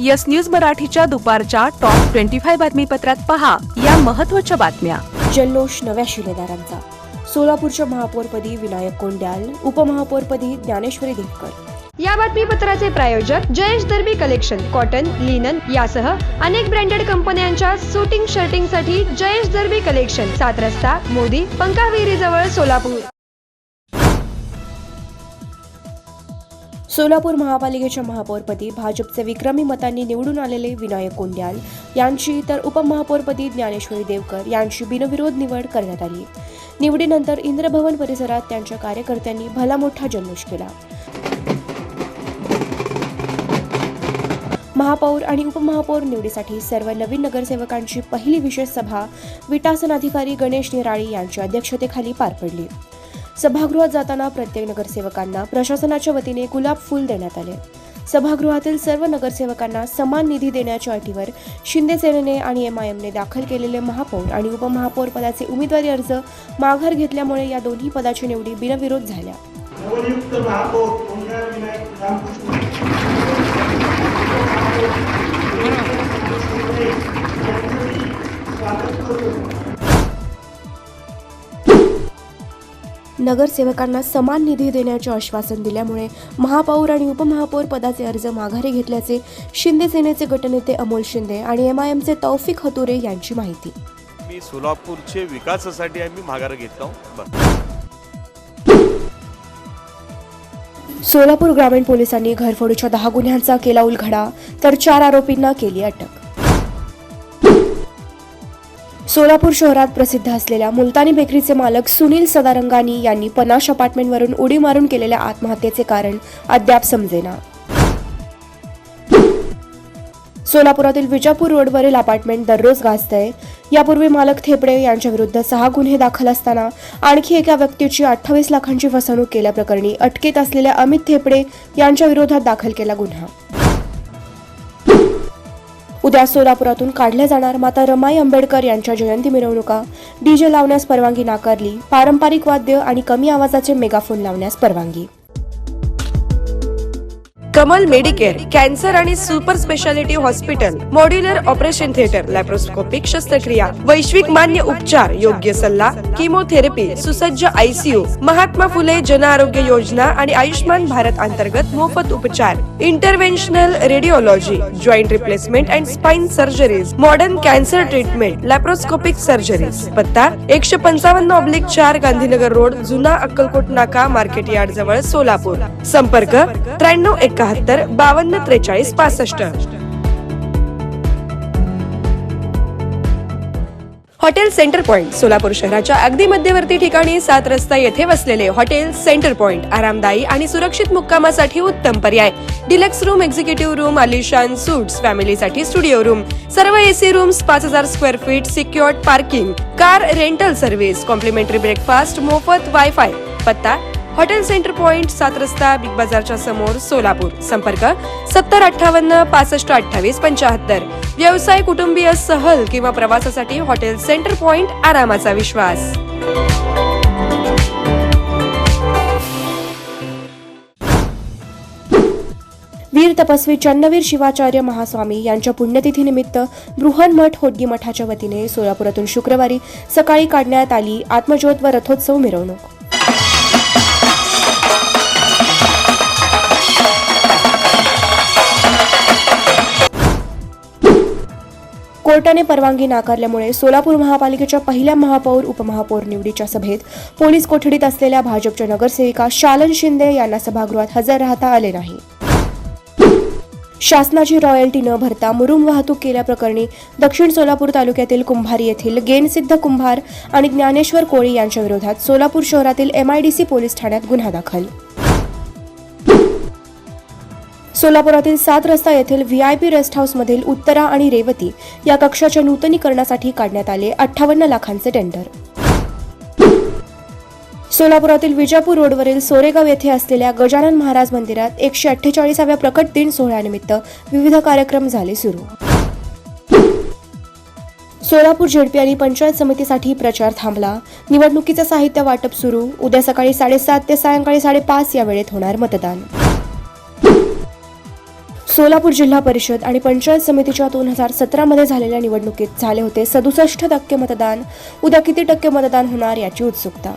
Yes news मराठीच्या दुपारच्या top 25 बातमीपत्रात पहा या महत्त्वाच्या बातम्या. जल्लोष नव्या शिलेदारांचा. सोलापूरच्या महापौरपदी विनायक कोंड्याल, उपमहापौरपदी ज्ञानेश्वरी देवकर. या बातमीपत्राचे प्रायोजक जयेश दर्बी कलेक्शन, कॉटन, लिनन यासह अनेक ब्रँडेड कंपन्यांच्या शूटिंग शर्टिंगसाठी जयेश दर्बी कलेक्शन, 7 रस्ता मोदी पंकाविहिरी जवळ सोलापूर. सोलापूर महापालिकेच्या महापौरपदी भाजपचे विक्रमी मतांनी निवडून आलेले विनायक कोंड्याल यांची तर उपमहापौरपदी ज्ञानेश्वरी देवकर यांची बिनविरोध निवड करण्यात आली. निवडीनंतर इंद्रभवन परिसरात त्यांच्या कार्यकर्त्यांनी भला मोठा जल्लोष केला. महापौर आणि उपमहापौर निवडीसाठी सर्व नवीन नगरसेवकांची पहिली विशेष सभा विटासनाधिकारी गणेश निराळी यांच्या अध्यक्षतेखाली पार पडली. सभागृहात जाताना प्रत्येक नगरसेवकांना प्रशासनाच्या वतीने गुलाब फूल देण्यात आले. सभागृहातील सर्व नगरसेवकांना समान निधी देण्याच्या अटीवर शिंदे सेनेने आणि MIMने दाखल केलेले महापौर आणि उपमहापौर पदाचे उमेदवारी अर्ज माघार घेतल्यामुळे या दोन्ही पदाची निवडी बिनविरोध झाल्या. नवनियुक्त महापौर कोंड्याल विनायक रामकृष्ण नगरसेवकांना समान निधी देण्याचे आश्वासन दिल्यामुळे महापौर आणि उपमहापौर पदाचे अर्ज माघारी घेतल्याचे शिंदे सेनेचे गटनेते अमोल शिंदे आणि MIMचे तौफिक हतुरे यांची माहिती. मी सोलापूरचे विकासासाठी आम्ही माघार घेतलो. सोलापूर ग्रामीण पोलिसांनी घरफोडीच्या 10 गुन्ह्यांचा केला उलगडा, तर 4 आरोपींना केली अटक. सोलापूर शहरात प्रसिद्ध असलेल्या मुलतानी बेकरीचे मालक सुनील सदारंगानी यांनी पनाश अपार्टमेंटवरून उडी मारून केलेल्या आत्महत्येचे कारण अद्याप समजेना. सोलापुरातील विजापूर रोडवरील अपार्टमेंट दररोज गाजतंय. यापूर्वी मालक थेपडे यांच्या विरुद्ध 6 गुन्हे दाखल असताना आणखी एका व्यक्तीची 28 लाखांची फसवणूक केल्याप्रकरणी अटकेत असलेल्या अमित थेपडे यांच्या विरोधात दाखल केला गुन्हा. उद्या सोलापुरातून काढल्या जाणार माता रमाई आंबेडकर यांच्या जयंती मिरवणुका. डीजे लावण्यास परवानगी नाकारली. पारंपरिक वाद्य आणि कमी आवाजाचे मेगाफोन लावण्यास परवानगी. कमल मेडिकेअर, कॅन्सर आणि super speciality hospital, modular operation theatre, laparoscopic शस्त्रक्रिया, वैश्विक मान्य उपचार, योग्य सल्ला, किमोथेरपी, सुसज्ज ICU, महात्मा फुले जन आरोग्य योजना आणि आयुष्मान भारत अंतर्गत मोफत उपचार, interventional radiology, joint replacement and spine surgeries, modern cancer treatment, laparoscopic surgeries. पत्ता 155/4 गांधीनगर रोड, जुना अक्कलकोट नाका, मार्केट यार्ड जवळ सोलापूर. संपर्क 9371 52 43 65. Hotel centre point. सोलापूर शहराच्या अगदी मध्यवर्ती ठिकाणी 7 रस्ता येथे वसलेले हॉटेल सेंटर पॉइंट आरामदायी आणि सुरक्षित मुक्कामासाठी उत्तम पर्याय. डिलक्स रूम, एक्झिक्युटिव्ह रूम, आलिशान सूट्स, फॅमिलीसाठी स्टुडिओ रूम, सर्व AC rooms, 5000 square feet, secured parking, car rental service, complimentary breakfast, मोफत वायफाय. पत्ता हॉटेल सेंटर पॉइंट, 7 रस्ता, बिग बाजारच्या समोर, सोलापूर. संपर्क 7058 65 28 75. व्यवसाय, कुटुंबीय, सहल किंवा प्रवासासाठी हॉटेल सेंटर पॉइंट आरामाचा विश्वास. वीर तपस्वी चन्नवीर शिवाचार्य महास्वामी यांच्या पुण्यतिथीनिमित्त बृहन्मठ होड्गी मठाच्या वतीने सोलापुरातून शुक्रवारी सकाळी काढण्यात आली आत्मज्योत व रथोत्सव मिरवणूक. कोर्टाने परवानगी नाकारल्यामुळे सोलापूर महापालिकेच्या पहिल्या महापौर उपमहापौर निवडीच्या सभेत पोलीस कोठडीत असलेल्या भाजपच्या नगरसेविका शालन शिंदे यांना सभागृहात हजर राहता आले नाही. शासनाची रॉयल्टी न भरता मुरुम वाहतूक केल्याप्रकरणी दक्षिण सोलापूर तालुक्यातील कुंभारी येथील गेनसिद्ध कुंभार आणि ज्ञानेश्वर कोळी यांच्या विरोधात सोलापूर शहरातील MIDC पोलीस ठाण्यात गुन्हा दाखल. सोलापुरातील 7 रस्ता येथील VIP रेस्ट हाऊस मधील उत्तरा आणि रेवती या कक्षाच्या नूतनीकरणासाठी काढण्यात आले 58 लाखांचे टेंडर. सोलापुरातील विजापूर रोडवरील सोरेगाव येथे असलेल्या गजानन महाराज मंदिरात 148व्या प्रकट दिन सोहळ्यानिमित्त विविध कार्यक्रम झाले सुरू. सोलापूर झेडपी आणि पंचायत समितीसाठी प्रचार थांबला. निवडणुकीचे साहित्य वाटप सुरू. उद्या सकाळी 7:30 ते सायंकाळी 5:30 या वेळेत होणार मतदान. सोलापूर जिल्हा परिषद आणि पंचायत समितीच्या 2017 मध्ये झालेल्या निवडणुकीत झाले होते 67% मतदान. उद्या किती टक्के मतदान होणार याची उत्सुकता.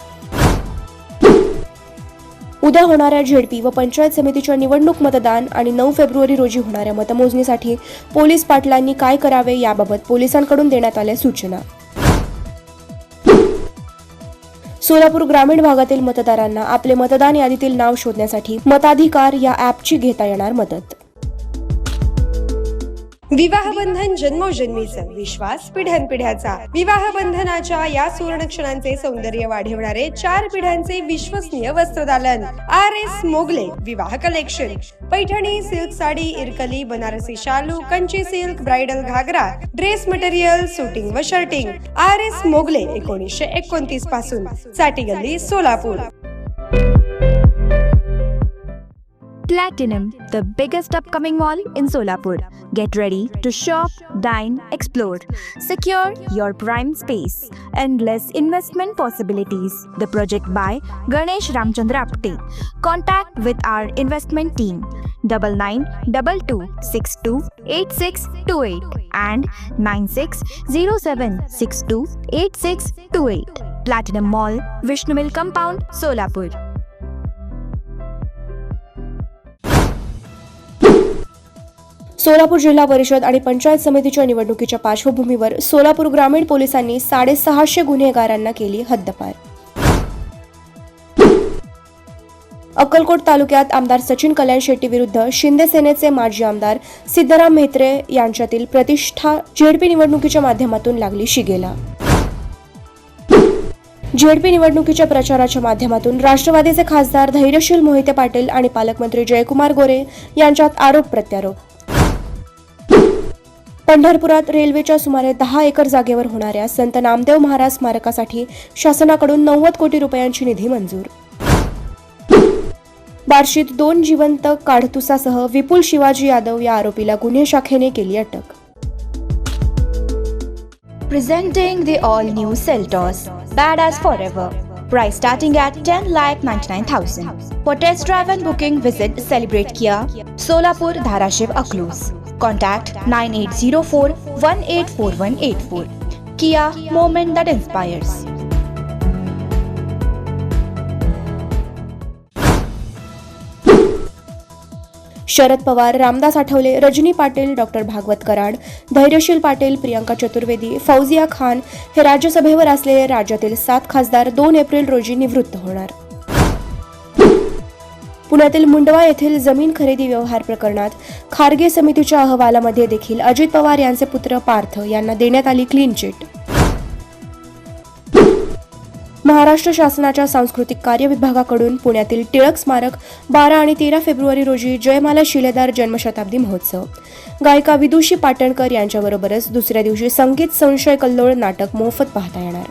उद्या होणाऱ्या झेडपी व पंचायत समितीच्या निवडणूक मतदान आणि 9 फेब्रुवारी रोजी होणाऱ्या मतमोजणीसाठी पोलीस पाटलांनी काय करावे याबाबत पोलिसांकडून देण्यात आल्या सूचना. सोलापूर ग्रामीण भागातील मतदारांना आपले मतदान यादीतील नाव शोधण्यासाठी मताधिकार या ॲपची घेता येणार मदत. विवाह बंधन जन्मोजन्मीचं, विश्वास पिढ्यानपिढ्याचा. विवाह बंधनाच्या या सुवर्ण क्षणांचे सौंदर्य वाढवणारे 4 पिढ्यांचे विश्वसनीय वस्त्रदालन RS मोगले विवाह कलेक्शन. पैठणी, सिल्क साडी, इरकली, बनारसी शालू, कंची सिल्क, ब्राइडल घागरा, ड्रेस मटेरियल, सुटिंग व शर्टिंग. RS मोगले 1929 पासून, साठी गल्ली, Solapur. Platinum, the biggest upcoming mall in Solapur. Get ready to shop, dine, explore. Secure your prime space. Endless investment possibilities. The project by Ganesh Ramchandra Apte. Contact with our investment team 9922628628 and 9607628628. Platinum Mall, Vishnu Mill Compound, Solapur. Solapur जिल्हा परिषद आणि पंचायत समितीच्या निवडणुकीच्या पार्श्वभूमीवर सोलापूर ग्रामीण पोलिसांनी 650 गुन्हेगारांना केली हद्दपार. अक्कलकोट तालुक्यात आमदार सचिन कल्याण शेट्टी विरुद्ध शिंदे सेनेचे माजी आमदार सिद्धराम म्हेत्रे यांच्यातील प्रतिष्ठा झेडपी निवडणुकीच्या माध्यमातून लागली शिगेला. झेडपी निवडणुकीच्या प्रचाराच्या माध्यमातून राष्ट्रवादीचे खासदार धैर्यशील मोहिते पाटील आणि पालकमंत्री जयकुमार गोरे यांच्यात आरोप प्रत्यारोप. पंढरपुरात रेल्वेच्या सुमारे 10 एकर जागेवर होणाऱ्या संत नामदेव महाराज स्मारकासाठी शासनाकडून 90 कोटी रुपयांची निधी मंजूर. बार्शीत 2 जिवंत काडतुसासह विपुल शिवाजी यादव या आरोपीला गुन्हे शाखेने केली अटक. Presenting the all-new Seltos, badass forever. Price starting at 10,99,000. For test drive and booking, visit Celebrate Kia, Solapur, Dharashiv, Aklus. Contact 9804-184184. Kia, moment that inspires. Sharad Pawar, Ramdas Athawale, Rajni Patil, doctor Bhagwat Karad, Dhairyasheel Patil, Priyanka Chaturvedi, Fauzia Khan हे राज्यसभेवर असलेले राज्यातील 7 खासदार 2 एप्रिल रोजी निवृत्त होणार. पुण्यातील मुंडवा येथील जमीन खरेदी व्यवहार प्रकरणात खारगे समितीच्या अहवालामध्ये देखील अजित पवार यांचे पुत्र पार्थ यांना देण्यात आली क्लीन चिट. महाराष्ट्र शासनाच्या सांस्कृतिक कार्य विभागाकडून पुण्यातील टिळक स्मारक 12 आणि 13 फेब्रुवारी रोजी जयमाला शिलेदार जन्मशताब्दी महोत्सव. गायिका विदुषी पाटणकर यांच्याबरोबरच दुसऱ्या दिवशी संगीत संशय कल्लोळ नाटक मोफत पाहता येणार.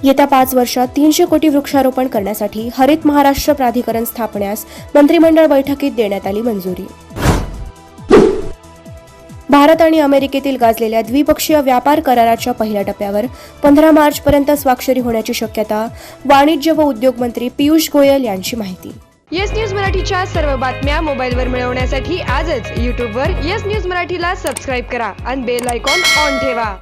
येत्या 5 वर्षात 300 कोटी वृक्षारोपण करण्यासाठी हरित महाराष्ट्र प्राधिकरण स्थापण्यास मंत्रिमंडळ बैठकीत देण्यात आली मंजुरी. भारत आणि अमेरिकेतील गाजलेल्या द्विपक्षीय व्यापार कराराच्या पहिल्या टप्प्यावर 15 मार्चपर्यंत स्वाक्षरी होण्याची शक्यता. वाणिज्य व उद्योग मंत्री पियुष गोयल यांची माहिती. येस न्यूज मराठीच्या सर्व बातम्या मोबाईलवर मिळवण्यासाठी आजच यूट्यूबवर येस न्यूज मराठीला सबस्क्राईब करा आणि बेल आयकॉन ऑन ठेवा.